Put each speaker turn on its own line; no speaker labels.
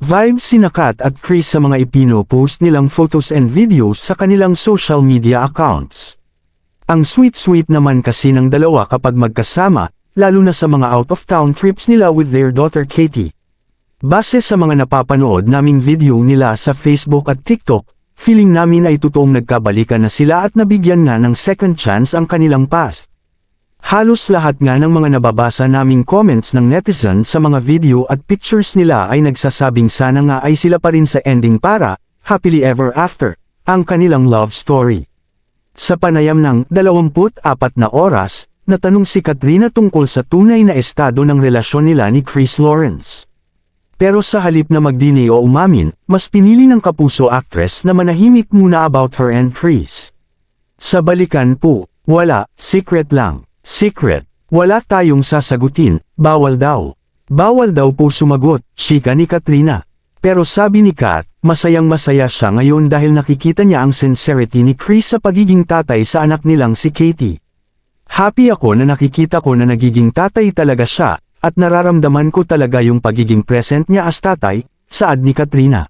Vibe sina Kat at Chris sa mga ipino-post nilang photos and videos sa kanilang social media accounts. Ang sweet-sweet naman kasi ng dalawa kapag magkasama, lalo na sa mga out-of-town trips nila with their daughter Katie. Base sa mga napapanood naming video nila sa Facebook at TikTok, feeling namin ay totoong nagkabalikan na sila at nabigyan nga ng second chance ang kanilang past. Halos lahat nga ng mga nababasa naming comments ng netizen sa mga video at pictures nila ay nagsasabing sana nga ay sila pa rin sa ending para, happily ever after, ang kanilang love story. Sa panayam ng 24 na oras, natanong si Katrina tungkol sa tunay na estado ng relasyon nila ni Chris Lawrence. Pero sa halip na magdinay o umamin, mas pinili ng kapuso actress na manahimik muna about her and Chris. Sa balikan po, wala, secret lang. Secret, wala tayong sasagutin, bawal daw. Bawal daw po sumagot, chika ni Katrina. Pero sabi ni Kat, masayang-masaya siya ngayon dahil nakikita niya ang sincerity ni Chris sa pagiging tatay sa anak nilang si Katie. Happy ako na nakikita ko na nagiging tatay talaga siya, at nararamdaman ko talaga yung pagiging present niya as tatay, saad ni Katrina.